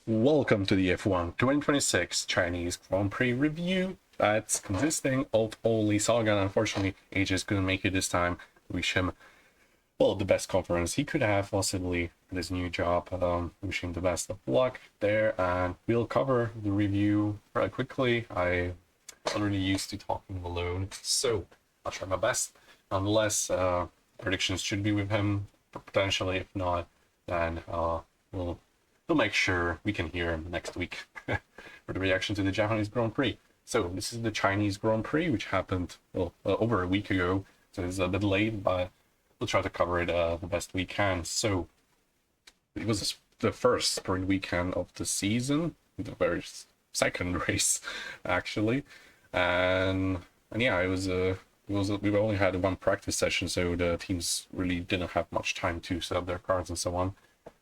Welcome to the F1 2026 Chinese Grand Prix review. That's consisting of only Sahwgunn. Unfortunately, AJ's couldn't make it this time. Wish him, well, the best conference he could have possibly for his new job. Wish him the best of luck there, and we'll cover the review very quickly. I'm already used to talking alone, so I'll try my best. Nonetheless, predictions should be with him, potentially. If not, then we'll make sure we can hear him next week for the reaction to the Japanese Grand Prix. So this is the Chinese Grand Prix, which happened over a week ago, so it's a bit late, but we'll try to cover it the best we can. So it was the first sprint weekend of the season, the very second race actually, and yeah, it was we only had one practice session, so the teams really didn't have much time to set up their cars and so on.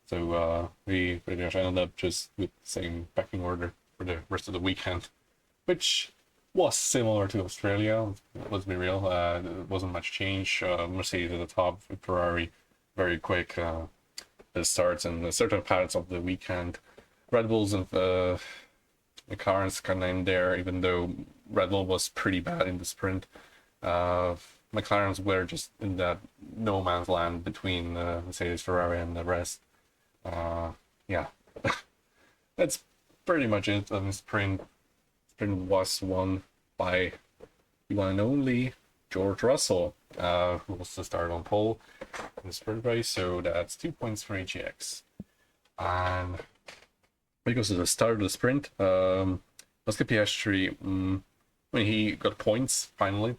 So we pretty much ended up just with the same pecking order for the rest of the weekend, which was similar to Australia. Let's be real, there wasn't much change. Mercedes at the top, Ferrari very quick the starts and certain parts of the weekend. Red Bulls and McLaren's kind of in there, even though Red Bull was pretty bad in the sprint. McLaren's were just in that no man's land between Mercedes, Ferrari, and the rest. Yeah, that's pretty much it. Sprint was won by the one and only George Russell, who was to start on pole in the sprint race. So that's 2 points for HEX. And because of the start of the sprint, Oscar Piastri, when he got points finally,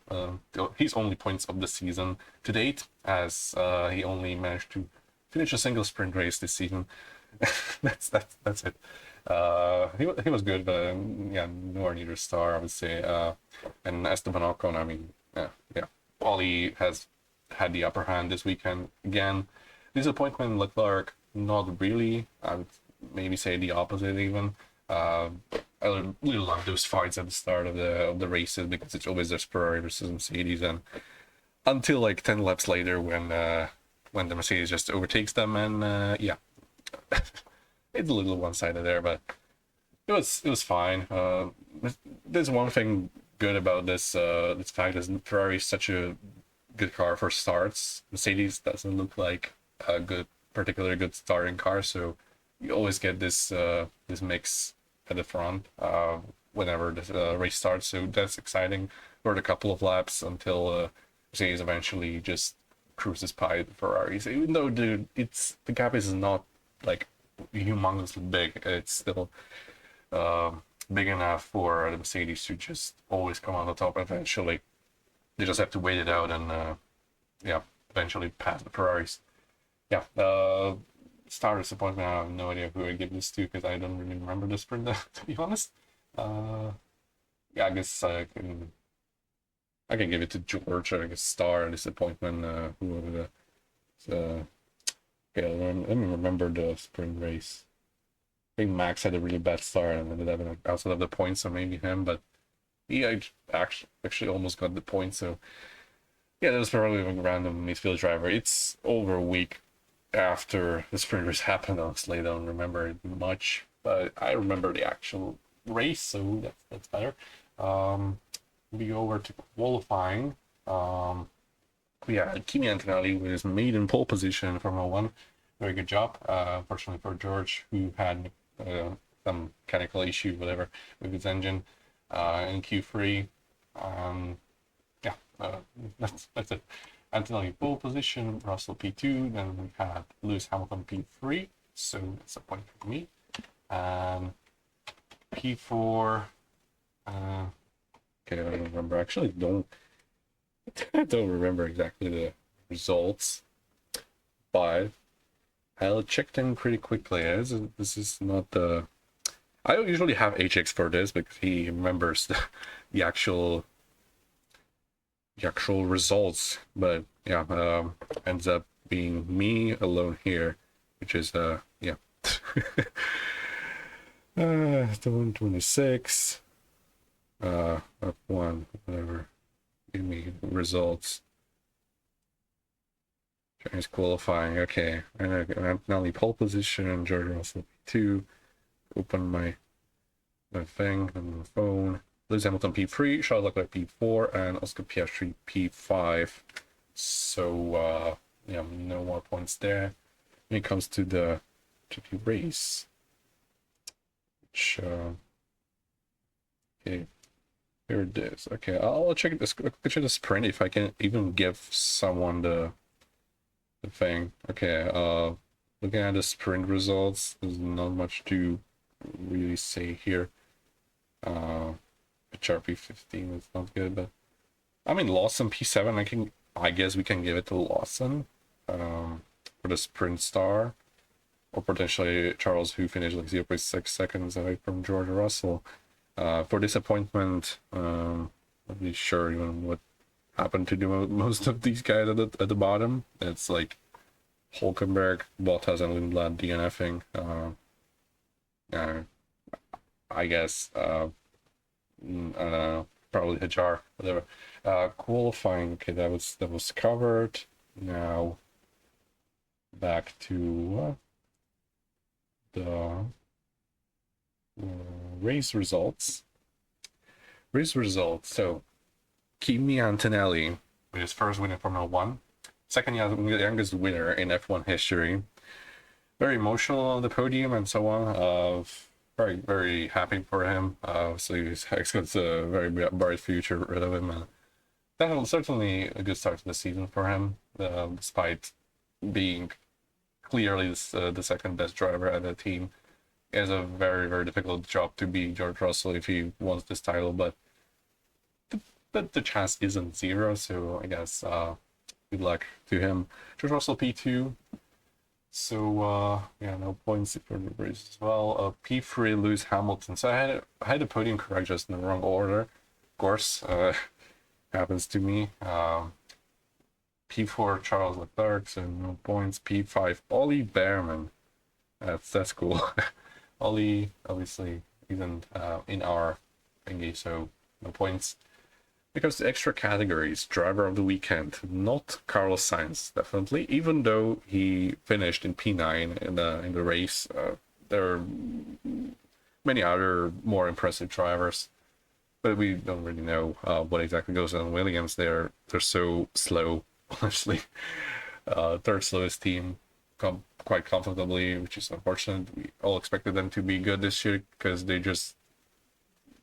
his only points of the season to date, as he only managed to finish a single sprint race this season. that's it. He was good, but yeah, nowhere near a star, I would say. And Esteban Ocon, I mean, yeah, Ollie has had the upper hand this weekend again. Disappointment, Leclerc, not really. I would maybe say the opposite even. I really love those fights at the start of the races, because it's always there's Ferrari versus Mercedes, and until like 10 laps later when the Mercedes just overtakes them, and yeah, it's a little one-sided there, but it was fine. There's one thing good about this fact is Ferrari is such a good car for starts. Mercedes doesn't look like a particularly good starting car, so you always get this mix at the front whenever the race starts. So that's exciting for a couple of laps until Mercedes eventually just cruises by the Ferraris. Even though the gap is not like humongously big, it's still big enough for the Mercedes to just always come on the top eventually. They just have to wait it out and yeah, eventually pass the Ferraris. Yeah, star disappointment, I have no idea who I give this to, because I don't really remember the sprint to be honest. Yeah, I guess I can give it to George. I guess star disappointment, whoever the okay, let me remember the sprint race. I think Max had a really bad start and ended up outside of the points, so maybe him, but he actually almost got the point. So yeah, that was probably a random midfield driver. It's over a week after the sprint race happened. Honestly, I don't remember it much, but I remember the actual race, so that's better. We go over to qualifying. We had Kimi Antonelli with his maiden pole position in Formula 1. Very good job. Unfortunately for George, who had some mechanical issue, whatever, with his engine in Q3. Yeah, that's it. Antonelli pole position, Russell P2, then we had Lewis Hamilton P3, so that's a point for me. P4, okay, I don't remember. Actually, I don't remember exactly the results, but I'll check them pretty quickly. This is not the. I don't usually have HX for this because he remembers the actual results, but yeah, ends up being me alone here, which is yeah. 126 F1, whatever. Give me results. Chinese qualifying, okay. And not only pole position, George Russell P2, open my thing and the phone. Lewis Hamilton P3, Charles Leclerc P4, and Oscar Piastri P5. So yeah, no more points there. When it comes to the race, which okay, here it is. Okay, I'll check this. Check the sprint if I can even give someone the thing. Okay, looking at the sprint results, there's not much to really say here. HRP 15 is not good, but I mean Lawson P7. I guess we can give it to Lawson for the sprint star, or potentially Charles, who finished like 0.6 seconds away from George Russell. For disappointment, not really sure even what happened to most of these guys at the bottom. It's like Hulkenberg, Bottas, and Lindblad DNFing. I guess I don't know, probably Hajar, whatever. Qualifying, okay, that was covered. Now back to the race results. So Kimi Antonelli with his first win in Formula 1, second youngest winner in F1 history. Very emotional on the podium and so on. Very, very happy for him. So he's got a very bright future rid of him. That was certainly a good start to the season for him, despite being clearly the second best driver at the team. It is a very, very difficult job to beat George Russell if he wants this title, but the chance isn't zero, so I guess good luck to him. George Russell P2. So yeah, no points for the race as well. P3 Lewis Hamilton. So I had the podium correct, just in the wrong order. Of course, happens to me. P4 Charles Leclerc, so no points. P5 Ollie Behrman. That's cool. Ollie obviously isn't in our thingy, so no points. Because the extra categories, driver of the weekend, not Carlos Sainz, definitely. Even though he finished in P9 in the race, there are many other more impressive drivers, but we don't really know what exactly goes on in Williams. They're so slow, honestly. Third slowest team, quite comfortably, which is unfortunate. We all expected them to be good this year because they just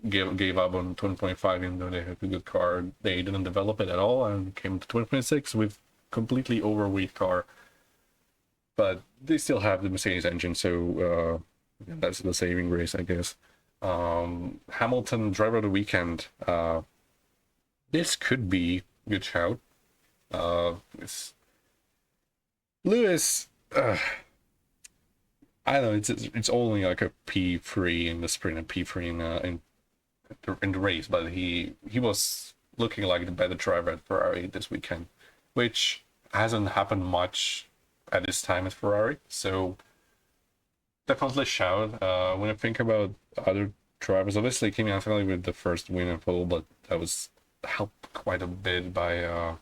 gave up on 2025, even though they had a good car. They didn't develop it at all and came to 2026 with completely overweight car. But they still have the Mercedes engine, so that's the saving grace, I guess. Hamilton driver of the weekend. This could be a good shout. It's Lewis. I don't know. It's only like a P3 in the sprint and P3 in the race, but he was looking like the better driver at Ferrari this weekend, which hasn't happened much at this time at Ferrari. So definitely shout. When I think about other drivers, obviously Kimi Antonelli with the first win in pole, but that was helped quite a bit by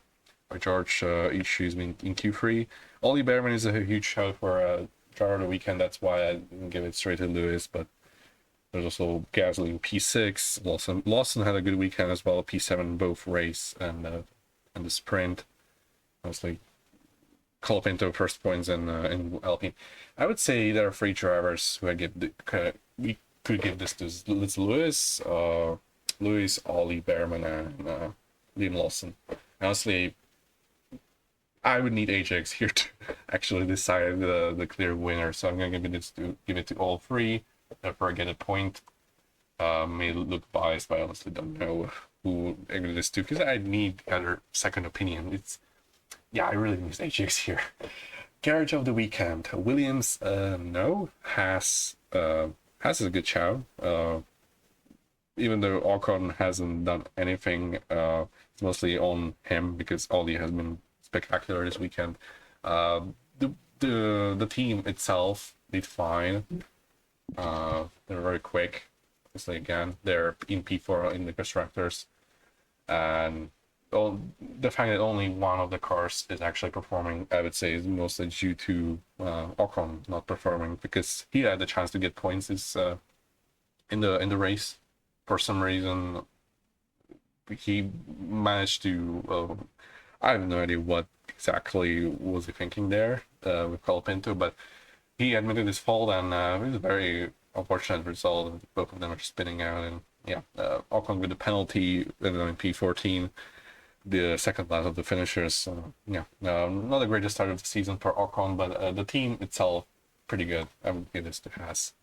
George issues in Q3. Ollie Behrman is a huge shout for driver of the weekend. That's why I didn't give it straight to Lewis, but there's also Gasly P6. Lawson had a good weekend as well, P7 both race and the sprint. Mostly Colapinto first points in Alpine. I would say there are three drivers who we could give this to Lewis, Ollie Behrman, and Liam Lawson. Honestly, I would need Ajax here to actually decide the clear winner, so I'm gonna give it to all three. Therefore, I get a point. May look biased, but I honestly don't know who I give this to because I need other second opinion. I really miss Ajax here. Garage of the weekend. Williams, no, has a good shout. Even though Ocon hasn't done anything, it's mostly on him because Ollie has been spectacular this weekend. The team itself did fine. They're very quick. Obviously, again, they're in P4 in the constructors, and the fact that only one of the cars is actually performing, I would say, is mostly due to Ocon not performing, because he had the chance to get points in the race. For some reason, he managed to. I have no idea what exactly was he thinking there with Colapinto, but he admitted his fault, and it was a very unfortunate result. Both of them are spinning out, and yeah, Ocon with the penalty in P14, the second last of the finishers. Yeah, not the greatest start of the season for Ocon, but the team itself pretty good. I would give this to Haas.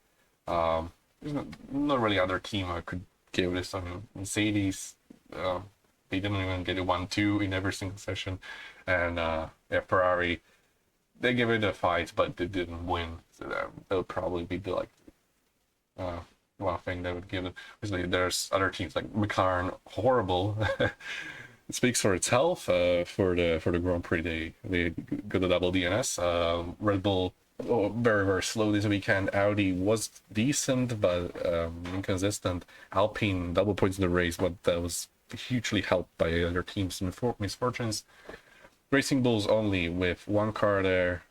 There's not really other team I could give this on. Mercedes, they didn't even get a 1-2 in every single session, and yeah, Ferrari, they gave it a fight, but they didn't win. So that would probably be the one thing they would give it. Obviously, there's other teams like McLaren, horrible. It speaks for itself. For the Grand Prix, they got a double DNS. Red Bull, very very slow this weekend. Audi was decent but inconsistent. Alpine double points in the race, but that was hugely helped by other teams' misfortunes. Racing Bulls only with one car there,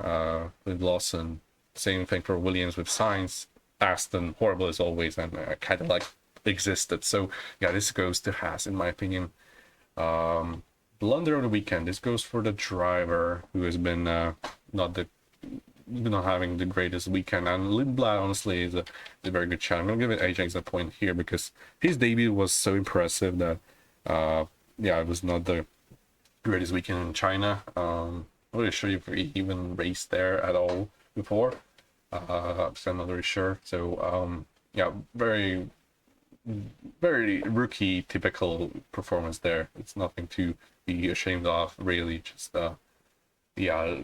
with Lawson. Same thing for Williams with Sainz. Aston, horrible as always, and Cadillac existed. So yeah, this goes to Haas in my opinion. Blunder of the weekend. This goes for the driver who has been not having the greatest weekend, and Lindblad honestly is a very good shot. I'm gonna give it Ajax a point here because his debut was so impressive that yeah, it was not the greatest weekend in China. I'm not really sure if he even raced there at all before. So I'm not really sure. So yeah, very very rookie typical performance there. It's nothing to be ashamed of, really. Just yeah,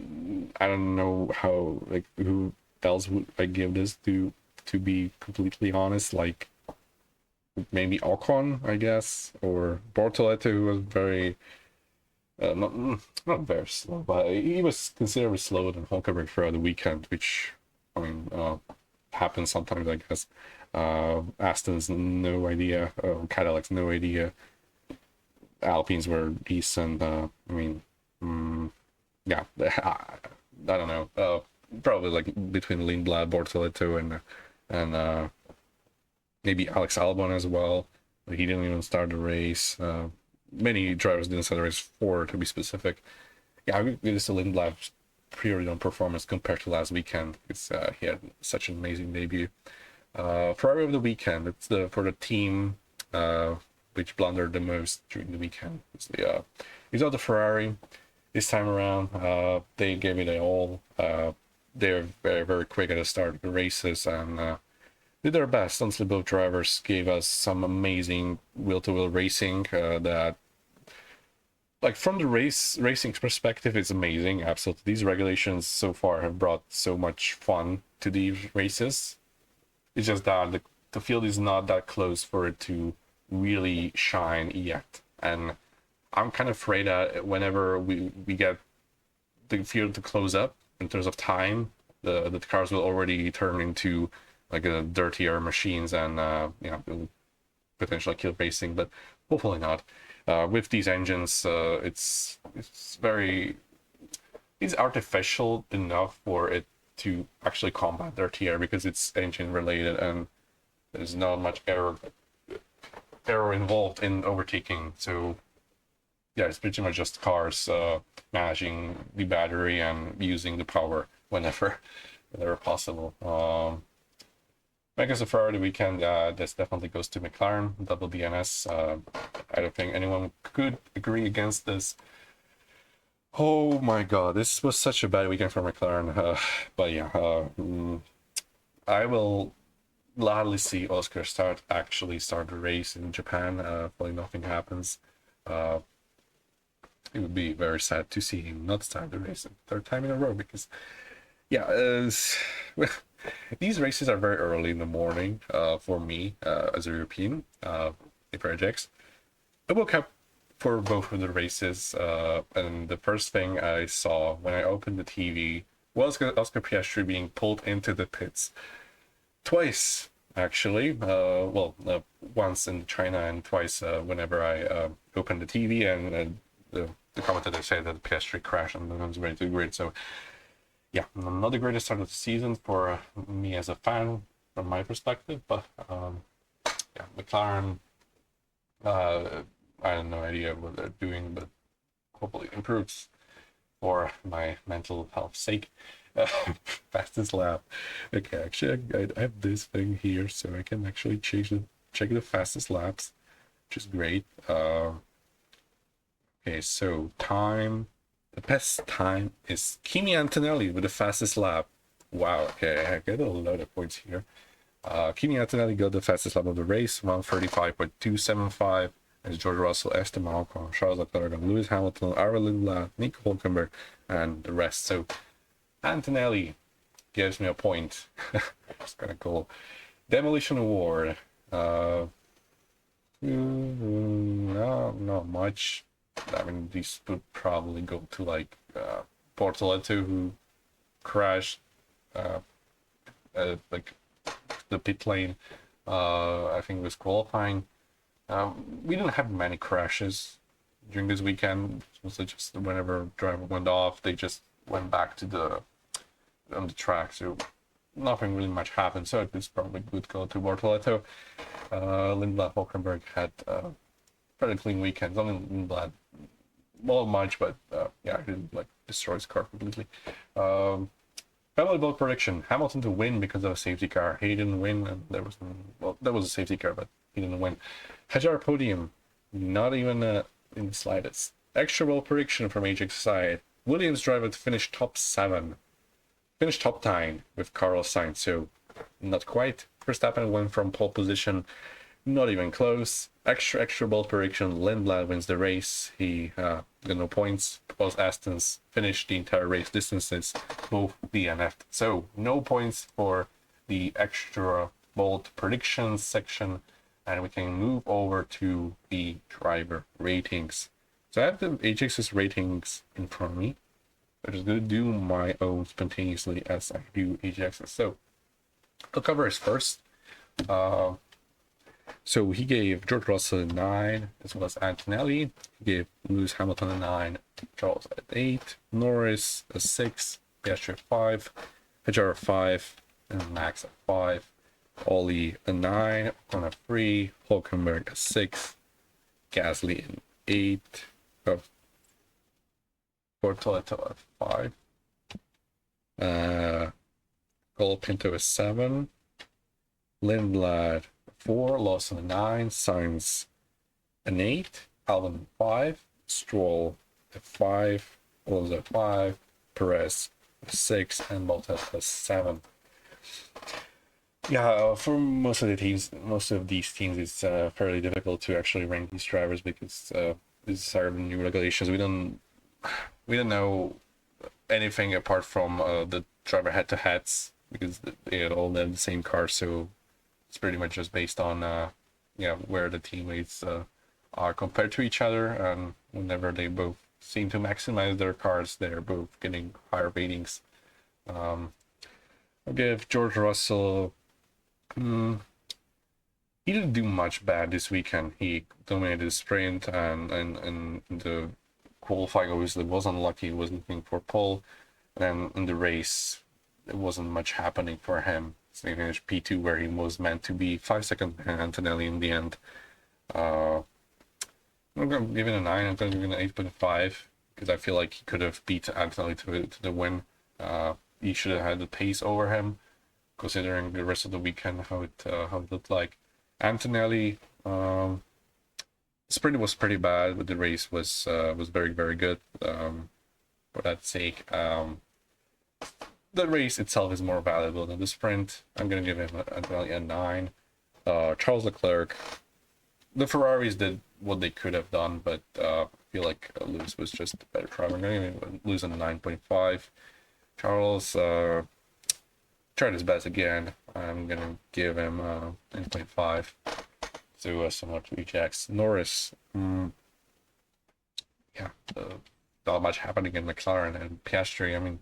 I don't know how, like, who else would I give this to be completely honest. Like maybe Ocon, I guess, or Bortoleto, who was very not very slow, but he was considerably slower than Hulkenberg throughout the weekend, which I mean happens sometimes, I guess. Aston's no idea. Cadillac's no idea. Alpines were decent. I mean, yeah, I don't know. Probably like between Lindblad, Bortoleto, and maybe Alex Albon as well. Like, he didn't even start the race. Many drivers didn't start the race, 4 to be specific. Yeah, I would give this to Lindblad's purely on performance compared to last weekend. It's he had such an amazing debut. Ferrari of the weekend. It's for the team which blundered the most during the weekend. It's the result of Ferrari this time around. They gave it all. They're very very quick at the start of the races and did their best. Honestly, both drivers gave us some amazing wheel-to-wheel racing that, like, from the racing perspective, it's amazing. Absolutely, these regulations so far have brought so much fun to these races. It's just that the field is not that close for it to really shine yet, and I'm kind of afraid that whenever we get the field to close up in terms of time, the cars will already turn into like a dirtier machines, and you know, it'll potentially kill racing, but hopefully not. With these engines, it's artificial enough for it to actually combat dirty air because it's engine related and there's not much error involved in overtaking. So yeah, it's pretty much just cars managing the battery and using the power whenever possible. I guess the Ferrari weekend, this definitely goes to McLaren, double DNS. I don't think anyone could agree against this. Oh my god, this was such a bad weekend for McLaren. But yeah, I will gladly see Oscar actually start the race in Japan. Hopefully nothing happens. It would be very sad to see him not start the race a third time in a row because, yeah, these races are very early in the morning for me as a European, for Ajax. I woke up for both of the races, and the first thing I saw when I opened the TV was Oscar Piastri being pulled into the pits twice, actually. Once in China and twice whenever I opened the TV, and the commentator said that the PS3 crashed and it was very too great. So yeah, not the greatest start of the season for me as a fan from my perspective, but yeah, McLaren, I have no idea what they're doing, but hopefully it improves for my mental health sake. Fastest lap. Okay, actually, I have this thing here, so I can actually check the fastest laps, which is great. Okay, so time. The best time is Kimi Antonelli with the fastest lap. Wow, okay, I get a lot of points here. Kimi Antonelli got the fastest lap of the race, 1:35.275. As George Russell, Esteban Ocon, Charles Leclerc, Lewis Hamilton, Ira Lindblad, Nico Hülkenberg, and the rest. So Antonelli gives me a point. It's kind of cool. Demolition Award. No, not much. I mean, these would probably go to like Bortoleto, who crashed like the pit lane. I think it was qualifying. We didn't have many crashes during this weekend. Mostly just whenever driver went off, they just went back to on the track. So nothing really much happened. So it's probably good go to Bortoleto. Lindblad, Hülkenberg had pretty clean weekends. I mean, Lindblad, not much, but yeah, I didn't like destroy his car completely. Family vote prediction: Hamilton to win because of a safety car. He didn't win, and there was a safety car, but he didn't win. Hajar podium, not even in the slightest. Extra vote prediction from Ajax side: Williams driver to finish top 7, finish top 9 with Carlos Sainz. So not quite. Verstappen went from pole position, not even close. Extra bold prediction: Lindblad wins the race. He got no points. Both Astons finished the entire race distances, both DNF'd. So no points for the extra bold predictions section, and we can move over to the driver ratings. So I have the HX's ratings in front of me. I'm just gonna do my own spontaneously as I do HX's. So I'll cover his first. So he gave George Russell a 9, as well as Antonelli. He gave Lewis Hamilton a 9, Charles at 8, Norris a 6, Piastri 5, Hajar 5, and Max at 5. Ollie a 9, Ocon a 3, Hülkenberg a 6, Gasly an 8, Bortoleto a 5, Colapinto a 7, Lindblad 4, Lawson a 9, Sainz an 8, Albon a 5, Stroll a 5, Alonso a 5, Perez a 6, and Bottas a 7. Yeah, for most of these teams, it's fairly difficult to actually rank these drivers because these are the new regulations. We don't know anything apart from the driver head-to-heads because they all have the same car, so it's pretty much just based on where the teammates are compared to each other, and whenever they both seem to maximize their cars, they're both getting higher ratings. I'll give George Russell. He didn't do much bad this weekend. He dominated the sprint, and the qualifying obviously was unlucky. He was looking for pole, and in the race, it wasn't much happening for him. So he finished P2 where he was meant to be, 5 seconds behind Antonelli in the end. I'm going to give it a 9. I'm going to give it an 8.5 because I feel like he could have beat Antonelli to the win. He should have had the pace over him, considering the rest of the weekend how it looked like. Antonelli, sprint was pretty bad, but the race was very, very good. For that sake, the race itself is more valuable than the sprint. I'm gonna give him a 9. Charles Leclerc, the Ferraris did what they could have done, but I feel like Lewis was just a better driver. I'm gonna lose a 9.5. Charles tried his best again. I'm gonna give him 9.5. So similar to Ajax. Norris, not much happening in McLaren, and Piastri. I mean,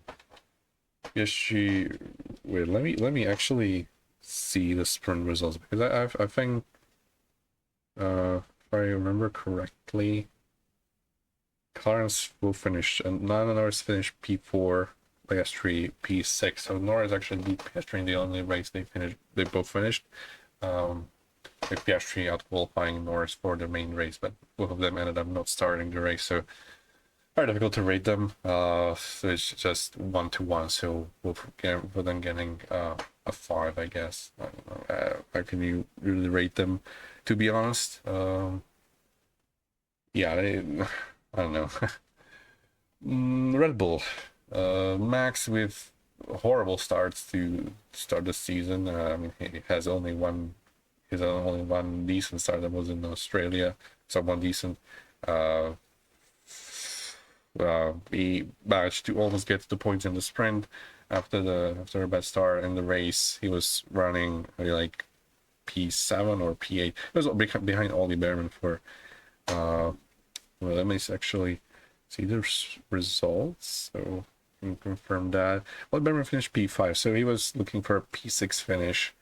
Piastri. Wait, let me actually see the sprint results because I think if I remember correctly, Clarence will finish, and Norris finished P4, PS3 P6. So Norris actually beat PS3 in the only race they both finished. With PS3 out qualifying Norris for the main race, but both of them ended up not starting the race, so very difficult to rate them. So it's just 1-1. So with them getting a 5, I guess. I don't know. How can you really rate them? To be honest, yeah, I don't know. Red Bull, Max with horrible starts to start the season. I mean, he has only one. He's only one decent start that was in Australia. So one decent. Uh, he managed to almost get the points in the sprint after a bad start in the race. He was running like P7 or P8. It was behind Ollie Behrman for. Well, let me actually see the results. So I can confirm that. Ollie Behrman finished P5, so he was looking for a P6 finish.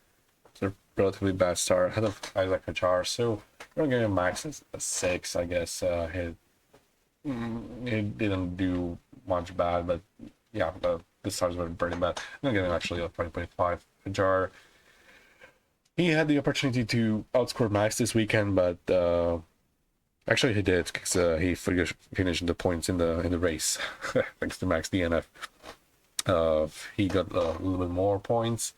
It's a relatively bad start ahead of Isaac Hajar. So we're gonna give him Max a 6, I guess. He didn't do much bad, but yeah, the starts were pretty bad. I'm gonna give him actually a 5.5. Hajar, he had the opportunity to outscore Max this weekend, but actually he did, because he finished the points in the race thanks to Max DNF. He got a little bit more points.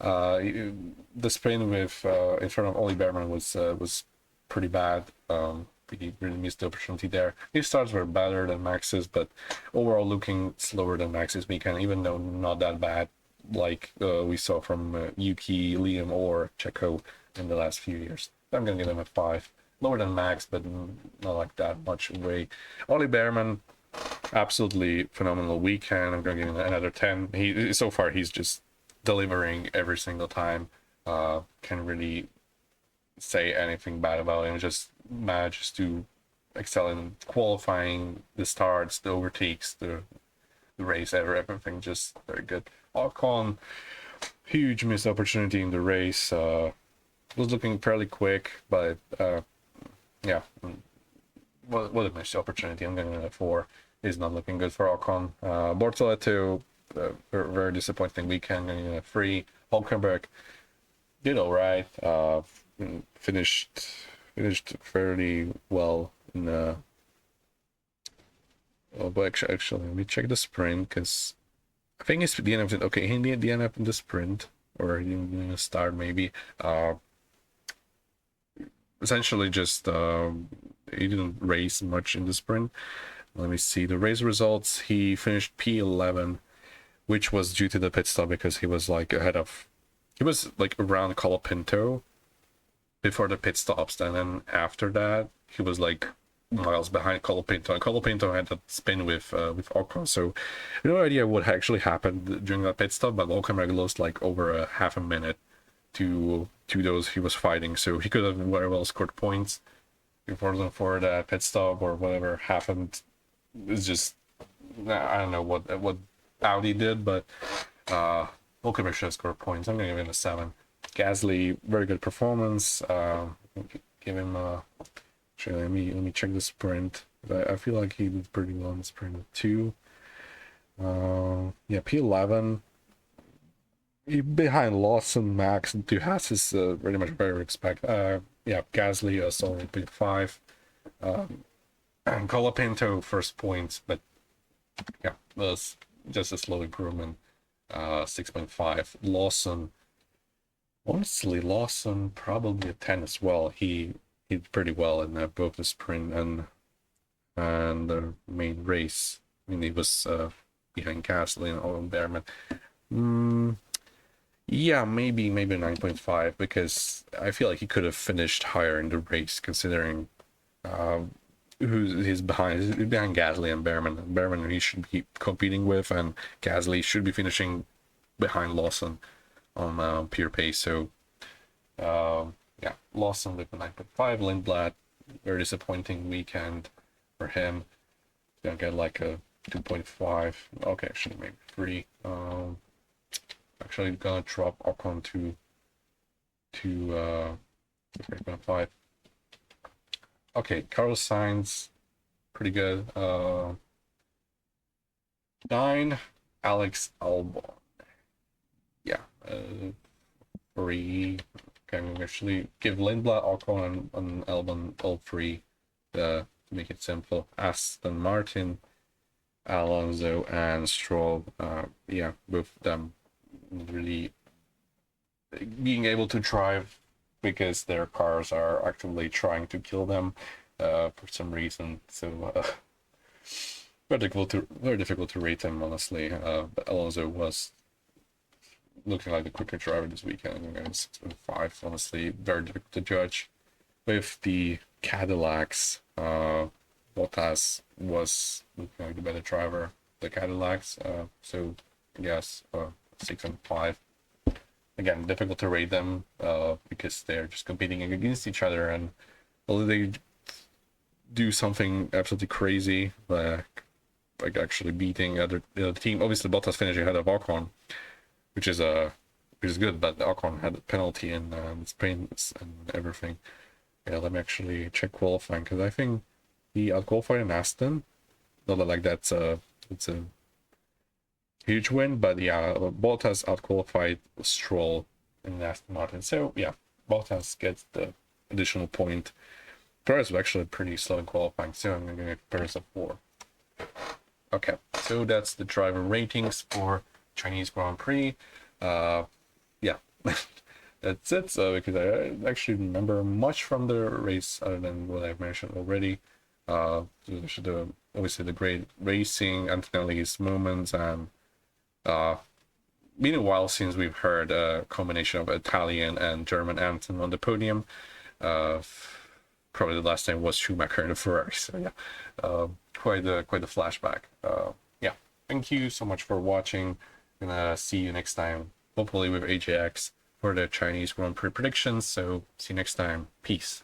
The sprint with in front of Ollie Behrman was pretty bad. He really missed the opportunity there. His starts were better than Max's, but overall looking slower than Max's weekend, even though not that bad like we saw from Yuki, Liam, or Checo in the last few years. I'm gonna give him a 5. Lower than Max, but not like that much away. Ollie Behrman, absolutely phenomenal weekend. I'm gonna give him another 10. So far he's just delivering every single time. Can't really say anything bad about him. Just manages to excel in qualifying, the starts, the overtakes, the race, everything just very good. Ocon, huge missed opportunity in the race. Was looking fairly quick, but yeah, what a missed opportunity. I'm gonna 4. Is not looking good for Ocon. Bortoleto, very disappointing weekend. I'm gonna 3. Hulkenberg did all right. Finished fairly well in the. Oh, but actually, let me check the sprint, because I think it's the end of it. Okay, he did the end up in the sprint, or he didn't start maybe. Essentially, just he didn't race much in the sprint. Let me see the race results. He finished P11, which was due to the pit stop, because he was like around Colapinto before the pit stops, and then after that he was like miles behind Colapinto, and Colapinto had that spin with Ocon. So no idea what actually happened during that pit stop, but Ocon lost like over a half a minute to those he was fighting, so he could have very well scored points before the pit stop or whatever happened. It's just, I don't know what Audi did, but Ocon should have scored points. I'm gonna give him a 7. Gasly, very good performance. Give him actually, let me check the sprint. I feel like he did pretty well in the sprint too. Yeah, P11. Behind Lawson, Max, and 2 Haas is pretty much very expect. Yeah, Gasly a solid P5. And Colapinto first points, but yeah, was just a slow improvement. 6.5. Lawson, honestly, Lawson probably a 10 as well. He did pretty well in both the sprint and the main race. I mean, he was behind Gasly and Owen Behrman. Yeah, maybe 9.5, because I feel like he could have finished higher in the race, considering he's behind Gasly and Behrman. Behrman he should be competing with, and Gasly should be finishing behind Lawson on pure pace. So yeah, Lawson with a 9.5. Lindblad, very disappointing weekend for him. Gonna get like a 2.5. Okay, actually maybe 3. Actually gonna drop Ocon to 3.5. Okay, Carlos Sainz, pretty good. 9, Alex Albon. Yeah, 3. Can actually give Lindblad, Ocon, and Albon all 3 to make it simple. Aston Martin, Alonso, and Stroll. Yeah, both of them really being able to drive because their cars are actively trying to kill them for some reason. So very difficult to rate them, honestly. But Alonso was looking like the quicker driver this weekend. 6.5, honestly, very difficult to judge. With the Cadillacs, Bottas was looking like the better driver, the Cadillacs. So yes, 6.5. Again, difficult to rate them because they're just competing against each other, and although they do something absolutely crazy, like actually beating the other team. Obviously, Bottas finishing ahead of Ocon, which is good, but Ocon had a penalty in Spain and everything. Yeah, let me actually check qualifying because I think he outqualified in Aston. Not that like it's a huge win, but yeah, Bottas outqualified Stroll in Aston Martin. So yeah, Bottas gets the additional point. Perez was actually pretty slow in qualifying, so I'm gonna give Perez a 4. Okay, so that's the driver ratings for Chinese Grand Prix. Yeah, that's it. So because I actually remember much from the race other than what I've mentioned already. So obviously the great racing, Antonelli's moments, and been a while since we've heard a combination of Italian and German anthem on the podium. Probably the last time was Schumacher in the Ferrari. So yeah, quite a flashback. Yeah, thank you so much for watching. Gonna see you next time, hopefully with AJX for the Chinese Grand Prix predictions. So see you next time. Peace.